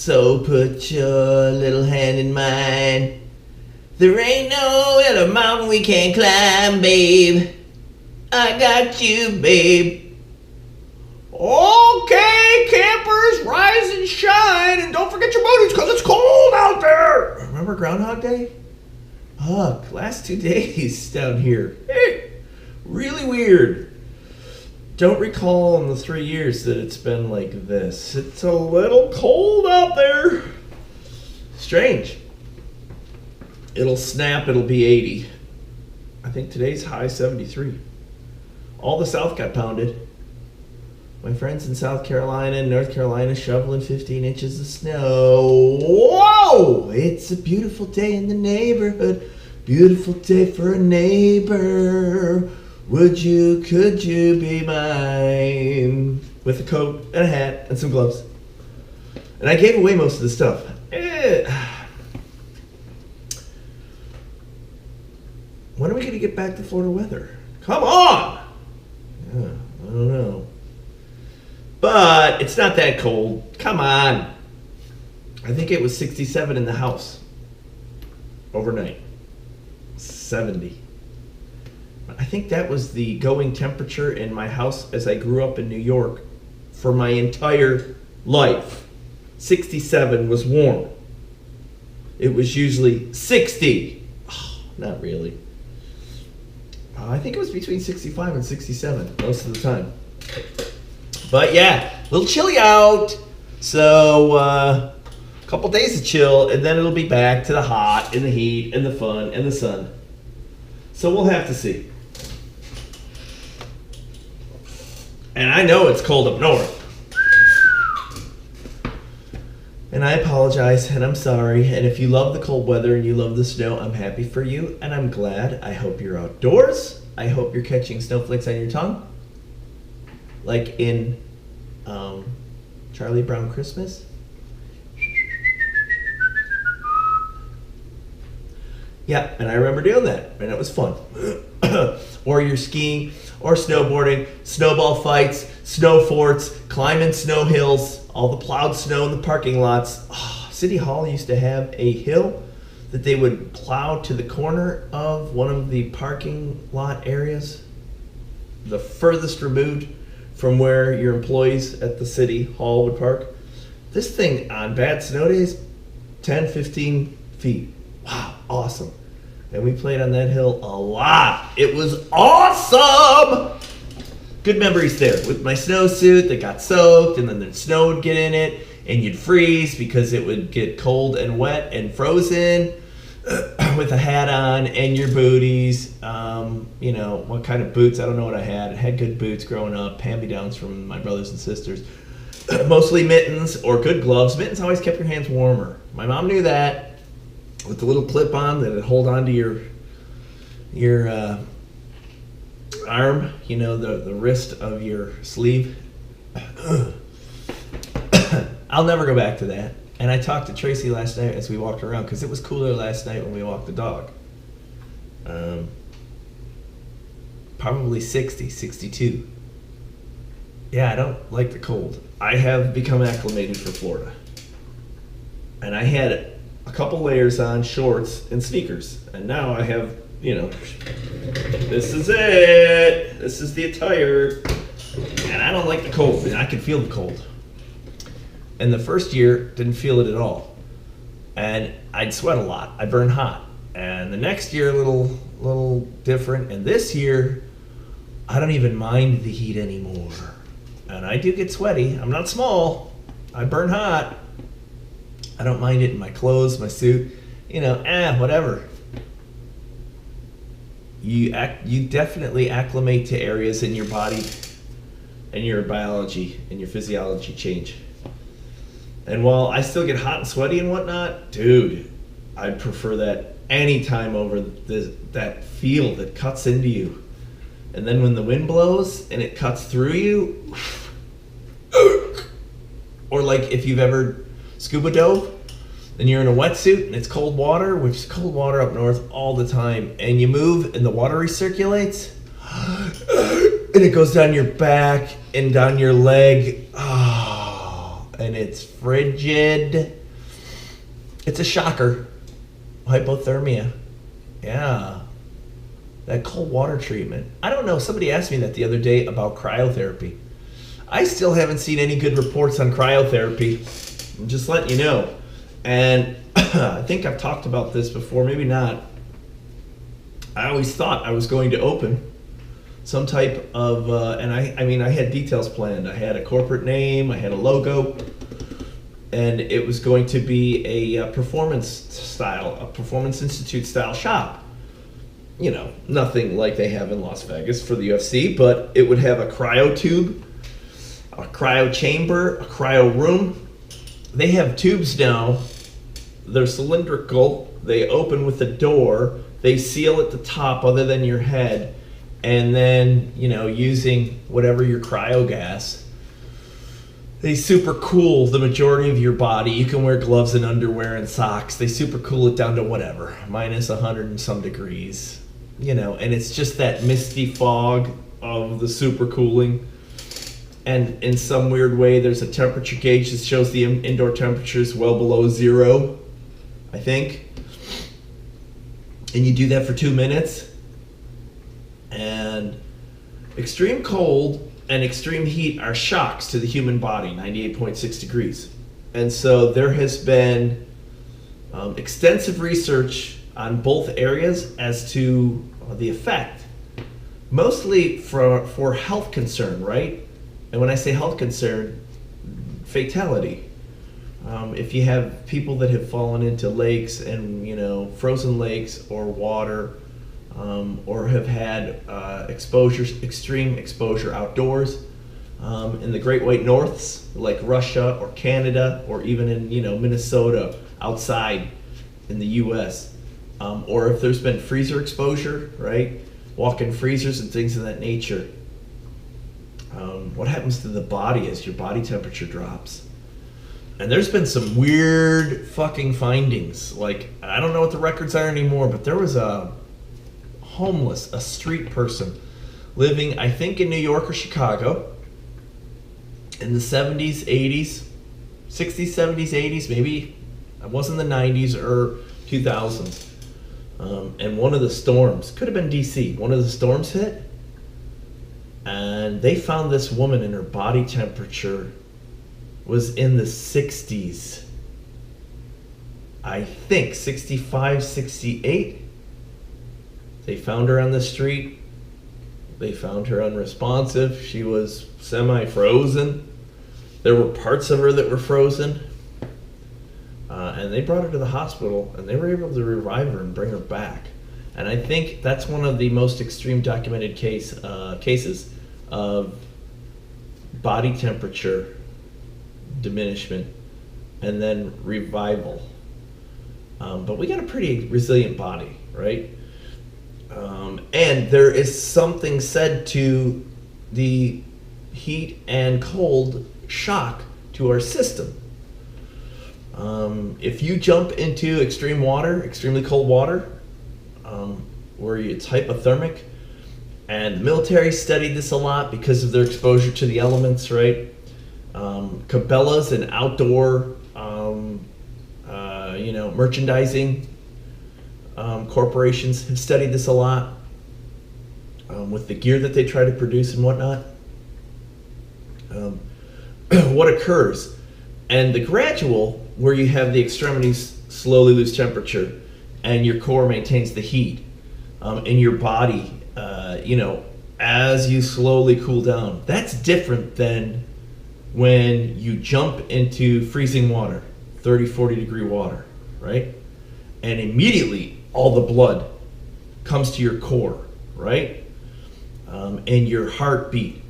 So put your little hand in mine. There ain't no other mountain we can't climb, babe. I got you, babe. Okay, campers, rise and shine, and don't forget your booties because it's cold out there. Remember Groundhog Day? Ugh, last 2 days down here. Hey, really weird. Don't recall in the 3 years that it's been like this. It's a little cold out there. Strange. It'll snap, it'll be 80. I think today's high 73. All the South got pounded. My friends in South Carolina and North Carolina shoveling 15 inches of snow. Whoa! It's a beautiful day in the neighborhood. Beautiful day for a neighbor. Could you be mine? With a coat and a hat and some gloves. And I gave away most of the stuff. When are we going to get back to Florida weather? Come on! Yeah, I don't know. But it's not that cold. Come on. I think it was 67 in the house overnight. 70. I think that was the going temperature in my house as I grew up in New York for my entire life. 67 was warm. It was usually 60. Oh, not really. I think it was between 65 and 67 most of the time. But yeah, a little chilly out. So a couple days of chill, and then it'll be back to the hot and the heat and the fun and the sun. So we'll have to see. And I know it's cold up north. And I apologize, and I'm sorry. And if you love the cold weather and you love the snow, I'm happy for you, and I'm glad. I hope you're outdoors. I hope you're catching snowflakes on your tongue. Like in Charlie Brown Christmas. Yeah, and I remember doing that, and it was fun. Or you're skiing, or snowboarding, snowball fights, snow forts, climbing snow hills, all the plowed snow in the parking lots. Oh, City Hall used to have a hill that they would plow to the corner of one of the parking lot areas, the furthest removed from where your employees at the City Hall would park. This thing on bad snow days, 10, 15 feet. Wow, awesome. And we played on that hill a lot. It was awesome! Good memories there with my snowsuit that got soaked, and then the snow would get in it, and you'd freeze because it would get cold and wet and frozen with a hat on and your booties. You know, what kind of boots? I don't know what I had. I had good boots growing up, hand-me-downs from my brothers and sisters. Mostly mittens or good gloves. Mittens always kept your hands warmer. My mom knew that. With the little clip on that would hold onto your arm, you know, the wrist of your sleeve. I'll never go back to that. And I talked to Tracy last night as we walked around because it was cooler last night when we walked the dog. Probably 60, 62. Yeah, I don't like the cold. I have become acclimated for Florida. And I had a couple layers on, shorts and sneakers. And now I have, you know, this is it. This is the attire. And I don't like the cold. And I can feel the cold. And the first year, didn't feel it at all. And I'd sweat a lot. I burn hot. And the next year, a little different. And this year, I don't even mind the heat anymore. And I do get sweaty. I'm not small. I burn hot. I don't mind it in my clothes, my suit. You know, whatever. You definitely acclimate to areas in your body and your biology and your physiology change. And while I still get hot and sweaty and whatnot, dude, I'd prefer that any time over that feel that cuts into you. And then when the wind blows and it cuts through you, or like if you've ever scuba dove and you're in a wetsuit and it's cold water, which is cold water up north all the time, and you move and the water recirculates and it goes down your back and down your leg. Oh, and it's frigid. It's a shocker. Hypothermia. Yeah. That cold water treatment. I don't know. Somebody asked me that the other day about cryotherapy. I still haven't seen any good reports on cryotherapy. I'm just letting you know. And I think I've talked about this before, maybe not. I always thought I was going to open some type of, and I had details planned. I had a corporate name, I had a logo, and it was going to be a Performance Institute style shop. You know, nothing like they have in Las Vegas for the UFC, but it would have a cryo tube, a cryo chamber, a cryo room. They have tubes now. They're cylindrical. They open with a door. They seal at the top other than your head. And then, you know, using whatever your cryo gas, they super cool the majority of your body. You can wear gloves and underwear and socks. They super cool it down to whatever, minus 100 and some degrees. You know, and it's just that misty fog of the super cooling. And in some weird way, there's a temperature gauge that shows the indoor temperatures well below zero, I think. And you do that for 2 minutes. And extreme cold and extreme heat are shocks to the human body, 98.6 degrees. And so there has been extensive research on both areas as to the effect, mostly for health concern, right? And when I say health concern, fatality. If you have people that have fallen into lakes and, you know, frozen lakes or water, or have had extreme exposure outdoors, in the Great White Norths, like Russia or Canada, or even in, you know, Minnesota, outside in the U.S., or if there's been freezer exposure, right? Walk-in freezers and things of that nature. What happens to the body as your body temperature drops? And there's been some weird fucking findings. Like, I don't know what the records are anymore, but there was a street person living, I think, in New York or Chicago in the 70s, 80s, 60s, 70s, 80s, maybe it wasn't the 90s or 2000s. And one of the storms, could have been DC, one of the storms hit, and they found this woman and her body temperature was in the 60s. I think 65, 68. They found her on the street. They found her unresponsive. She was semi-frozen. There were parts of her that were frozen. And they brought her to the hospital, and they were able to revive her and bring her back. And I think that's one of the most extreme documented cases of body temperature diminishment and then revival. But we got a pretty resilient body, right? And there is something said to the heat and cold shock to our system. If you jump into extreme water, extremely cold water, where it's hypothermic, and the military studied this a lot because of their exposure to the elements, right? Cabela's and outdoor, merchandising corporations have studied this a lot with the gear that they try to produce and whatnot. What occurs? And the gradual, where you have the extremities slowly lose temperature and your core maintains the heat, and your body, as you slowly cool down, that's different than when you jump into freezing water, 30, 40 degree water, right? And immediately all the blood comes to your core, right? And your heartbeat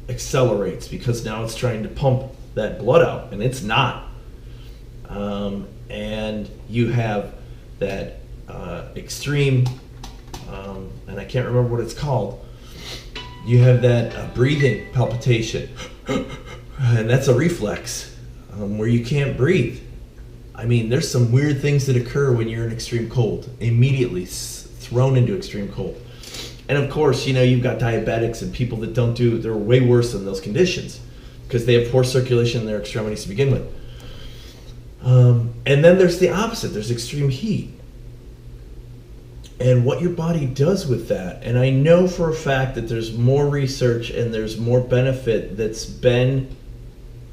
accelerates because now it's trying to pump that blood out, and it's not. And you have that extreme, and I can't remember what it's called. You have that breathing palpitation, and that's a reflex where you can't breathe. I mean, there's some weird things that occur when you're in extreme cold, immediately thrown into extreme cold. And of course, you've got diabetics and people that they're way worse than those conditions. because they have poor circulation in their extremities to begin with. And then there's the opposite. There's extreme heat. And what your body does with that. And I know for a fact that there's more research and there's more benefit that's been,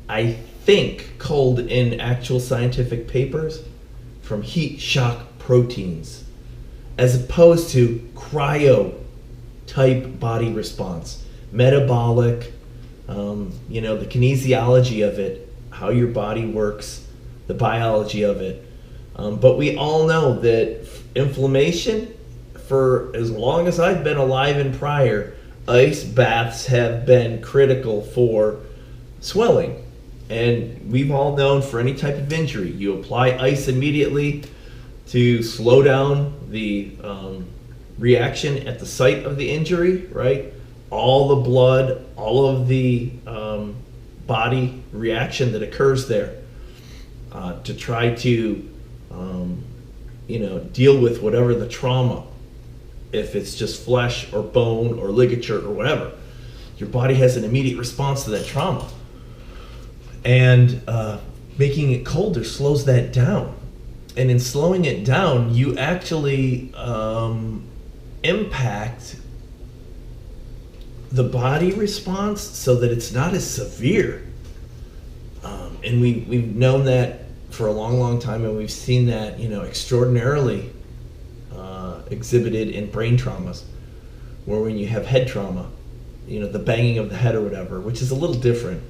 I think, culled in actual scientific papers from heat shock proteins, as opposed to cryo type body response, metabolic, the kinesiology of it, how your body works, the biology of it. But we all know that inflammation, for as long as I've been alive and prior, ice baths have been critical for swelling. And we've all known for any type of injury, you apply ice immediately to slow down the reaction at the site of the injury, right? All the blood, all of the body reaction that occurs there to try to deal with whatever the trauma, if it's just flesh or bone or ligature or whatever. Your body has an immediate response to that trauma. And making it colder slows that down. And in slowing it down, you actually impact the body response so that it's not as severe. And we've known that for a long, long time, and we've seen that, extraordinarily exhibited in brain traumas, where when you have head trauma, the banging of the head or whatever, which is a little different,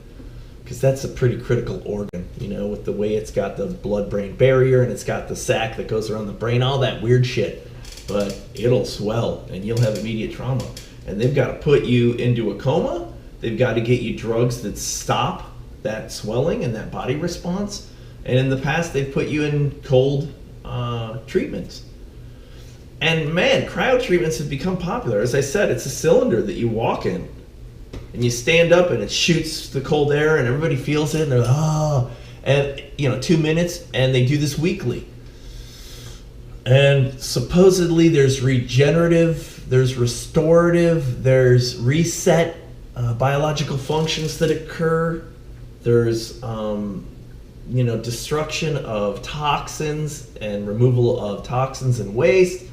because that's a pretty critical organ, with the way it's got the blood-brain barrier and it's got the sac that goes around the brain, all that weird shit. But it'll swell and you'll have immediate trauma. And they've got to put you into a coma. They've got to get you drugs that stop that swelling and that body response. And in the past, they've put you in cold treatments. And man, cryo treatments have become popular. As I said, it's a cylinder that you walk in and you stand up and it shoots the cold air and everybody feels it and they're like, oh, and 2 minutes, and they do this weekly. And supposedly there's regenerative, there's restorative, there's reset biological functions that occur. There's destruction of toxins and removal of toxins and waste,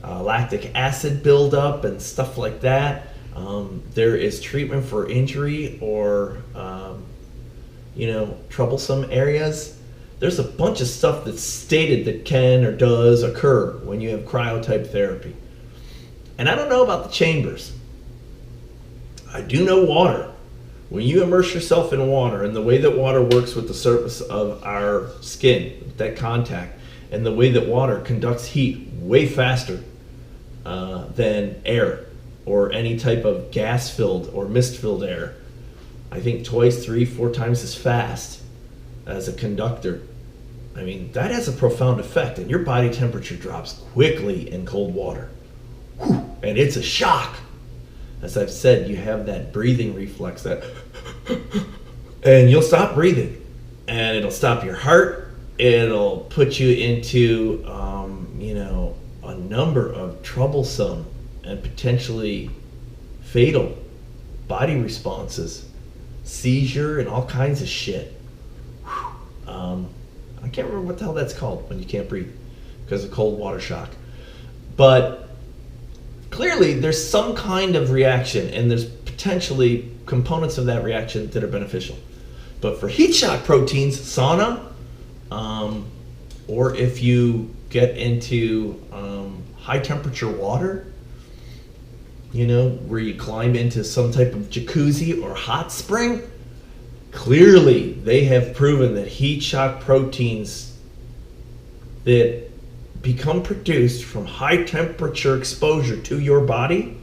lactic acid buildup and stuff like that. There is treatment for injury or troublesome areas. There's a bunch of stuff that's stated that can or does occur when you have cryo-type therapy. And I don't know about the chambers. I do know water. When you immerse yourself in water and the way that water works with the surface of our skin, that contact, and the way that water conducts heat way faster than air or any type of gas-filled or mist-filled air. I think twice, 3, 4 times as fast as a conductor. I mean, that has a profound effect, and your body temperature drops quickly in cold water. Whew, and it's a shock. As I've said, you have that breathing reflex, that and you'll stop breathing, and it'll stop your heart. It'll put you into a number of troublesome and potentially fatal body responses, seizure, and all kinds of shit. I can't remember what the hell that's called when you can't breathe because of cold water shock. But clearly there's some kind of reaction, and there's potentially components of that reaction that are beneficial. But for heat shock proteins, sauna, or if you get into high temperature water, where you climb into some type of jacuzzi or hot spring, clearly they have proven that heat shock proteins that become produced from high temperature exposure to your body.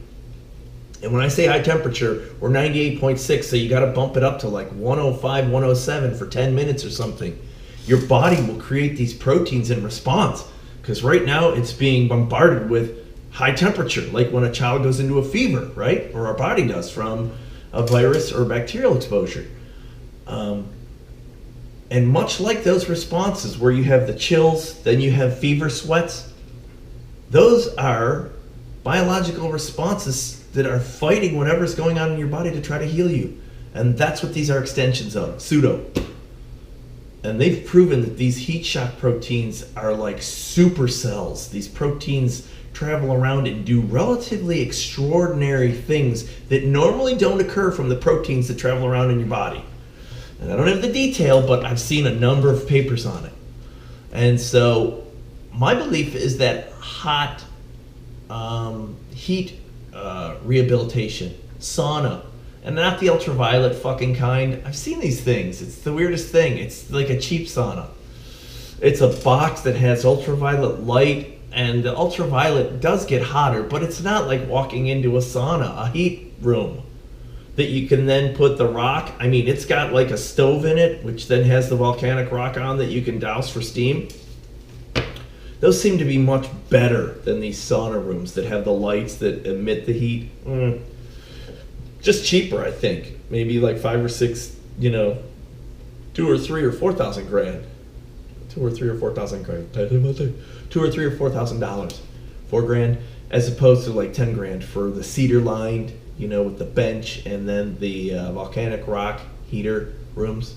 And when I say high temperature, we're 98.6, so you got to bump it up to like 105, 107 for 10 minutes or something. Your body will create these proteins in response, because right now it's being bombarded with high temperature, like when a child goes into a fever, right? Or our body does from a virus or bacterial exposure. And much like those responses where you have the chills, then you have fever sweats, those are biological responses that are fighting whatever's going on in your body to try to heal you. And that's what these are extensions of, pseudo. And they've proven that these heat shock proteins are like supercells. These proteins travel around and do relatively extraordinary things that normally don't occur from the proteins that travel around in your body. And I don't have the detail, but I've seen a number of papers on it. And so my belief is that hot heat rehabilitation, sauna, and not the ultraviolet fucking kind. I've seen these things. It's the weirdest thing. It's like a cheap sauna. It's a box that has ultraviolet light, and the ultraviolet does get hotter, but it's not like walking into a sauna, a heat room that you can then put the rock. I mean, it's got like a stove in it, which then has the volcanic rock on that you can douse for steam. Those seem to be much better than these sauna rooms that have the lights that emit the heat. Just cheaper, I think. Maybe like 5 or 6, 2 or 3 or 4,000 grand. 2 or 3 or 4,000 grand. $2 or $3 or $4,000. $4,000, as opposed to like 10 grand for the cedar lined, with the bench and then the volcanic rock heater rooms.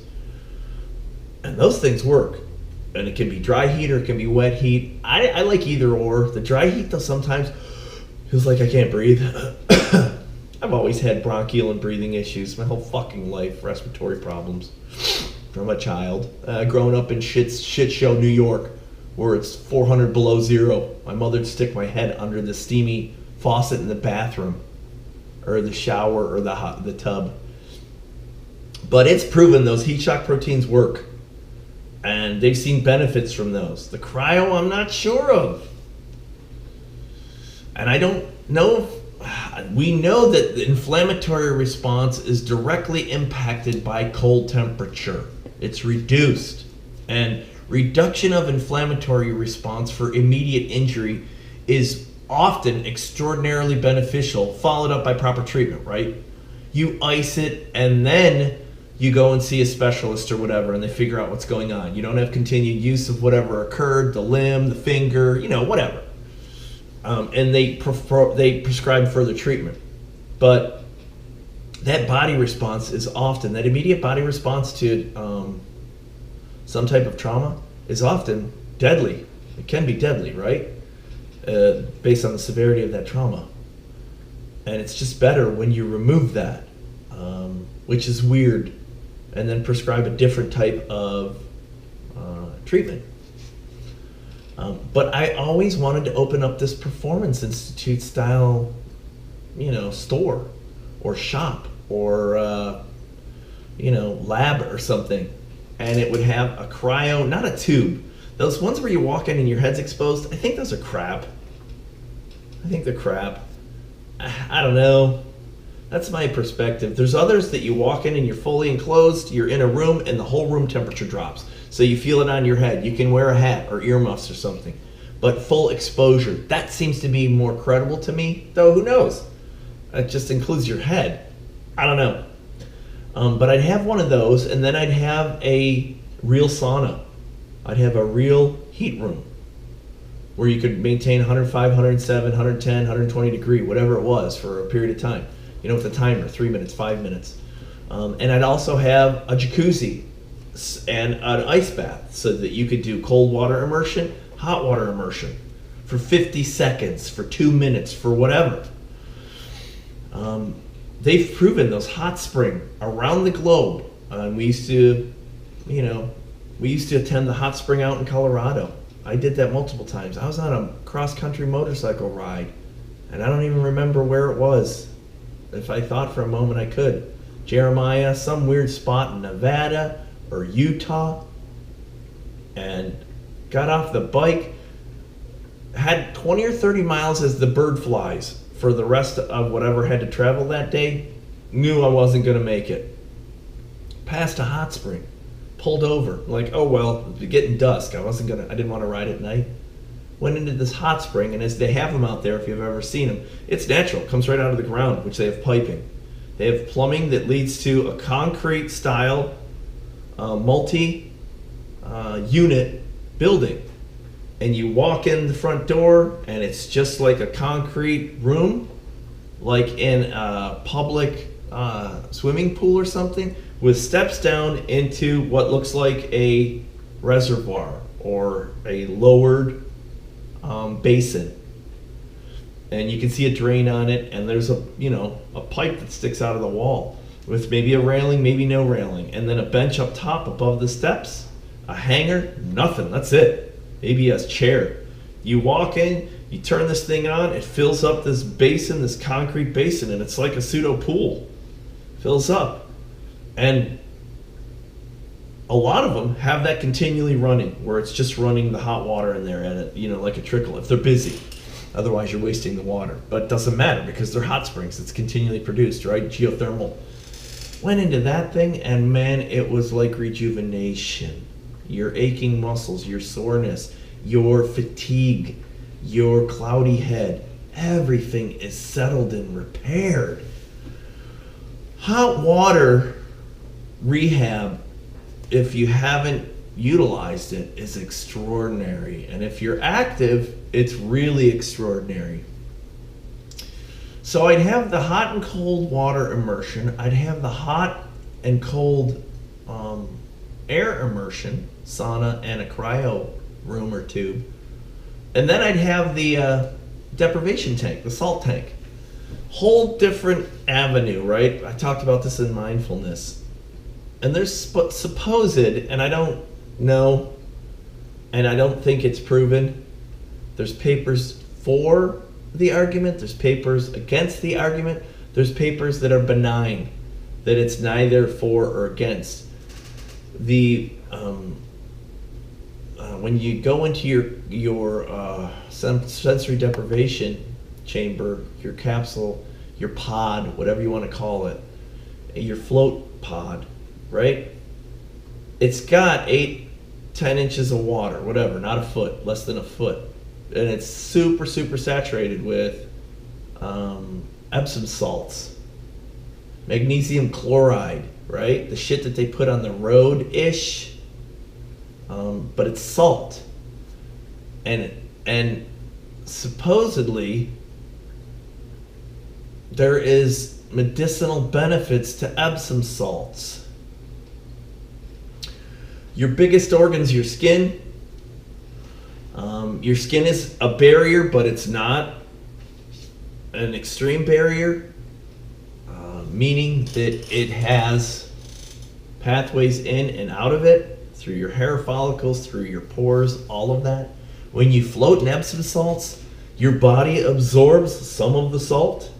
And those things work. And it can be dry heat or it can be wet heat. I like either or. The dry heat, though, sometimes feels like I can't breathe. I've always had bronchial and breathing issues my whole fucking life, respiratory problems from a child. Growing up in shit show New York, where it's 400 below zero. My mother'd stick my head under the steamy faucet in the bathroom, or the shower, or the tub. But it's proven those heat shock proteins work, and they've seen benefits from those. The cryo, I'm not sure of, and I don't know if we know that the inflammatory response is directly impacted by cold temperature. It's reduced. And reduction of inflammatory response for immediate injury is often extraordinarily beneficial, followed up by proper treatment, right? You ice it and then you go and see a specialist or whatever, and they figure out what's going on. You don't have continued use of whatever occurred, the limb, the finger, whatever. And they prescribe further treatment. But that body response is often, that immediate body response to some type of trauma is often deadly. It can be deadly, right? Based on the severity of that trauma. And it's just better when you remove that, which is weird, and then prescribe a different type of treatment. But I always wanted to open up this Performance Institute style, store or shop or, lab or something. And it would have a cryo, not a tube. Those ones where you walk in and your head's exposed, I think those are crap. They're crap. I don't know. That's my perspective. There's others that you walk in and you're fully enclosed, you're in a room and the whole room temperature drops. So you feel it on your head. You can wear a hat or earmuffs or something. But full exposure, that seems to be more credible to me. Though, who knows? It just includes your head. I don't know. But I'd have one of those, and then I'd have a real sauna. I'd have a real heat room where you could maintain 105, 107, 110, 120 degree, whatever it was, for a period of time. With a timer, 3 minutes, 5 minutes. And I'd also have a jacuzzi and an ice bath so that you could do cold water immersion, hot water immersion for 50 seconds, for 2 minutes, for whatever. They've proven those hot spring around the globe. We used to attend the hot spring out in Colorado. I did that multiple times. I was on a cross-country motorcycle ride, and I don't even remember where it was. If I thought for a moment, I could. Jeremiah, some weird spot in Nevada or Utah, and got off the bike, had 20 or 30 miles as the bird flies for the rest of whatever had to travel that day, knew I wasn't going to make it. Passed a hot spring, pulled over, like, oh well, it's getting dusk, I didn't want to ride at night. Went into this hot spring, and as they have them out there, if you've ever seen them, it's natural, comes right out of the ground, which they have piping. They have plumbing that leads to a concrete style multi-unit building. And you walk in the front door, and it's just like a concrete room, like in a public swimming pool or something with steps down into what looks like a reservoir or a lowered basin. And you can see a drain on it, and there's a pipe that sticks out of the wall with maybe a railing, maybe no railing, and then a bench up top above the steps, a hanger, nothing, that's it. Maybe a chair. You walk in, you turn this thing on, it fills up this basin, this concrete basin, and it's like a pseudo pool. Fills up. And a lot of them have that continually running, where it's just running the hot water in there at it, like a trickle, if they're busy. Otherwise, you're wasting the water. But it doesn't matter because they're hot springs. It's continually produced, right? Geothermal. Went into that thing, and man, it was like rejuvenation. Your aching muscles, your soreness, your fatigue, your cloudy head, everything is settled and repaired. Hot water rehab, if you haven't utilized it, is extraordinary. And if you're active, it's really extraordinary. So I'd have the hot and cold water immersion. I'd have the hot and cold air immersion, sauna, and a cryo room or tube. And then I'd have the deprivation tank, the salt tank. Whole different avenue, right? I talked about this in mindfulness. And there's supposed, and I don't know, and I don't think it's proven, there's papers for the argument, there's papers against the argument, there's papers that are benign, that it's neither for or against. The when you go into your sensory deprivation chamber, your capsule, your pod, whatever you want to call it, your float pod, right? It's got 8-10 inches of water, whatever, not a foot, less than a foot. And it's super, super saturated with Epsom salts, magnesium chloride, right? The shit that they put on the road-ish, but it's salt. And supposedly there is medicinal benefits to Epsom salts. Your biggest organ's your skin. Your skin is a barrier, but it's not an extreme barrier, meaning that it has pathways in and out of it, through your hair follicles, through your pores, all of that. When you float in Epsom salts, your body absorbs some of the salt.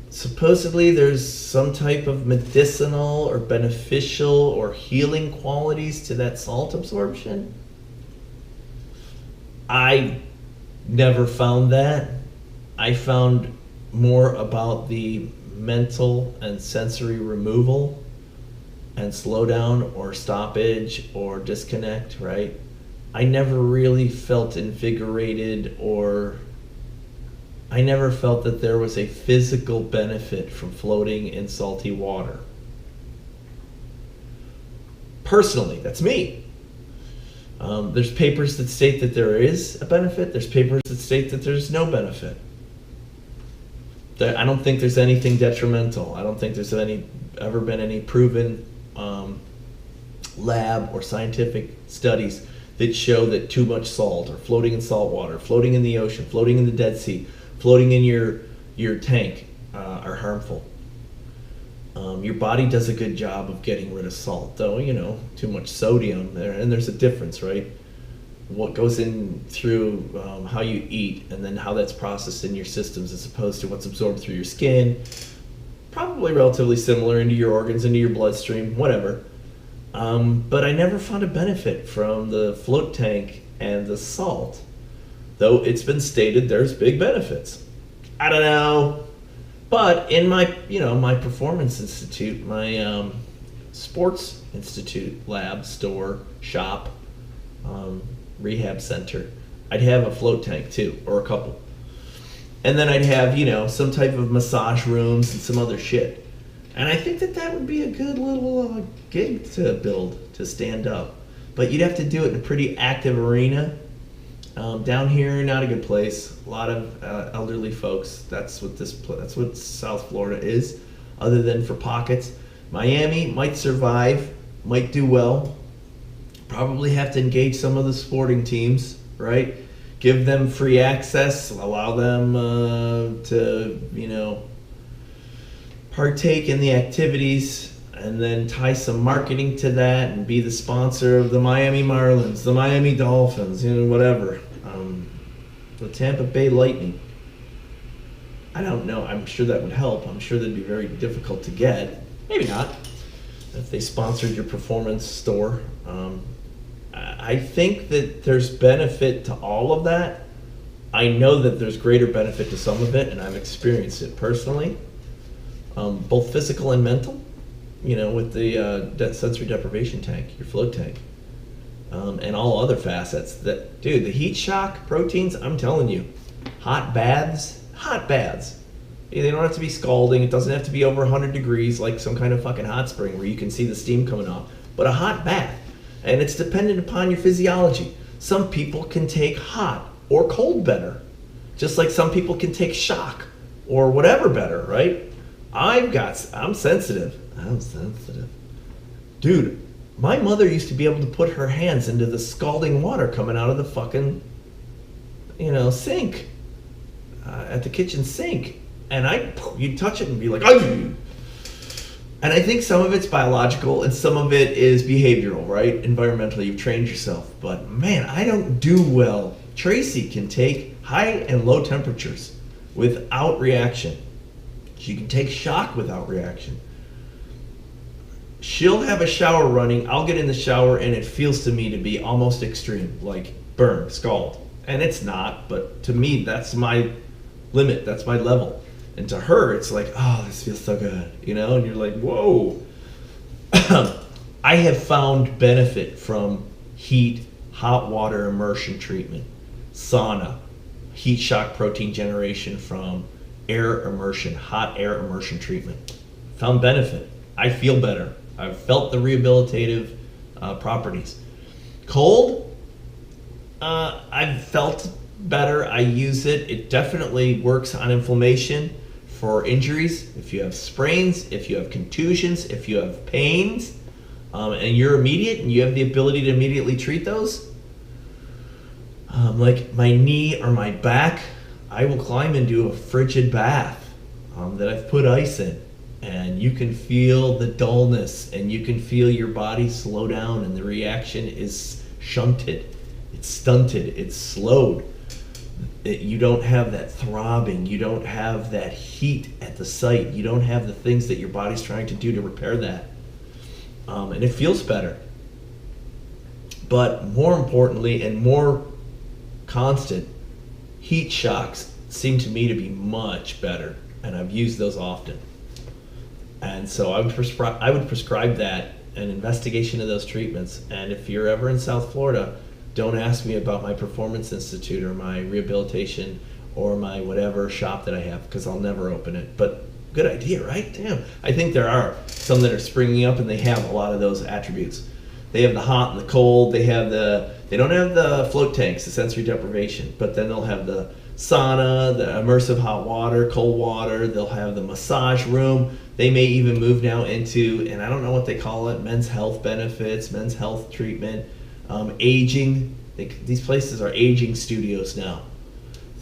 Supposedly there's some type of medicinal or beneficial or healing qualities to that salt absorption. I never found that. I found more about the mental and sensory removal and slowdown or stoppage or disconnect, right? I never really felt invigorated, or I never felt that there was a physical benefit from floating in salty water. Personally, that's me. There's papers that state that there is a benefit. There's papers that state that there's no benefit. I don't think there's anything detrimental. I don't think there's ever been any proven lab or scientific studies that show that too much salt or floating in salt water, floating in the ocean, floating in the Dead Sea, floating in your tank are harmful. Your body does a good job of getting rid of salt, though, too much sodium there, and there's a difference, right? What goes in through how you eat, and then how that's processed in your systems as opposed to what's absorbed through your skin. Probably relatively similar into your organs, into your bloodstream, whatever. But I never found a benefit from the float tank and the salt, though it's been stated there's big benefits. I don't know. But in my performance institute, my sports institute, lab, store, shop, rehab center, I'd have a float tank too, or a couple. And then I'd have, some type of massage rooms and some other shit. And I think that would be a good little gig to build, to stand up. But you'd have to do it in a pretty active arena. Down here, not a good place. A lot of elderly folks. That's what South Florida is. other than for pockets. Miami might survive, might do well. Probably have to engage some of the sporting teams, right? Give them free access, allow them to, partake in the activities, and then tie some marketing to that and be the sponsor of the Miami Marlins, the Miami Dolphins, whatever. The Tampa Bay Lightning. I don't know. I'm sure that would help. I'm sure that'd be very difficult to get. Maybe not. If they sponsored your performance store. I think that there's benefit to all of that. I know that there's greater benefit to some of it, and I've experienced it personally. Both physical and mental. With the sensory deprivation tank, your float tank. And all other facets that, dude, the heat shock proteins, I'm telling you, hot baths. They don't have to be scalding. It doesn't have to be over 100 degrees like some kind of fucking hot spring where you can see the steam coming off, but a hot bath. And it's dependent upon your physiology. Some people can take hot or cold better, just like some people can take shock or whatever better, right? I'm sensitive. Dude, my mother used to be able to put her hands into the scalding water coming out of the fucking, sink, at the kitchen sink. And you'd touch it and be like, "Ugh." And I think some of it's biological and some of it is behavioral, right? Environmentally, you've trained yourself. But man, I don't do well. Tracy can take high and low temperatures without reaction. She can take shock without reaction. She'll have a shower running, I'll get in the shower, and it feels to me to be almost extreme, like burn, scald. And it's not, but to me, that's my limit, that's my level. And to her, it's like, oh, this feels so good, and you're like, whoa. I have found benefit from heat, hot water immersion treatment, sauna, heat shock protein generation from air immersion, hot air immersion treatment. Found benefit. I feel better. I've felt the rehabilitative properties. Cold, I've felt better. I use it. It definitely works on inflammation for injuries. If you have sprains, if you have contusions, if you have pains, and you're immediate and you have the ability to immediately treat those, like my knee or my back, I will climb into a frigid bath that I've put ice in. And you can feel the dullness, and you can feel your body slow down, and the reaction is shunted, it's stunted, it's slowed. You don't have that throbbing, you don't have that heat at the site, you don't have the things that your body's trying to do to repair that. And it feels better. But more importantly and more constant, heat shocks seem to me to be much better, and I've used those often. And so I would prescribe that, an investigation of those treatments. And if you're ever in South Florida, don't ask me about my Performance Institute or my rehabilitation or my whatever shop that I have, because I'll never open it. But good idea, right? Damn. I think there are some that are springing up, and they have a lot of those attributes. They have the hot and the cold. They don't have the float tanks, the sensory deprivation, but then they'll have the sauna, the immersive hot water, cold water. They'll have the massage room. They may even move now into, and I don't know what they call it, men's health benefits, men's health treatment, aging. These places are aging studios now.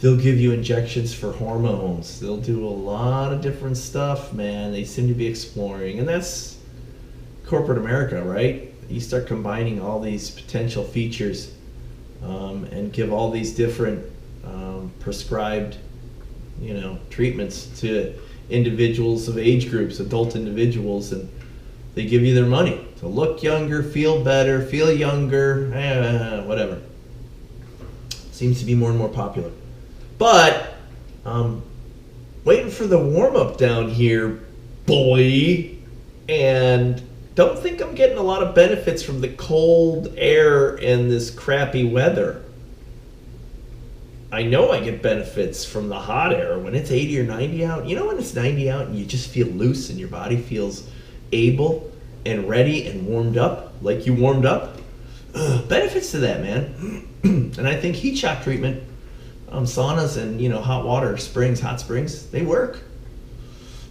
They'll give you injections for hormones. They'll do a lot of different stuff, man. They seem to be exploring, and that's corporate America, right? You start combining all these potential features and give all these different prescribed, treatments to individuals of age groups, adult individuals, and they give you their money to look younger, feel better, feel younger, whatever. Seems to be more and more popular. But waiting for the warm-up down here, boy, and don't think I'm getting a lot of benefits from the cold air and this crappy weather. I know I get benefits from the hot air when it's 80 or 90 out. When it's 90 out and you just feel loose and your body feels able and ready and warmed up, like you warmed up? Benefits to that, man. And I think heat shock treatment, saunas and hot water springs, hot springs, they work.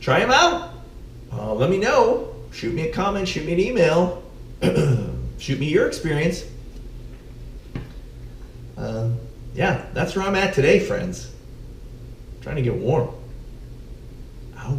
Try them out. Let me know. Shoot me a comment, shoot me an email, shoot me your experience. Yeah, that's where I'm at today, friends. Trying to get warm. Out.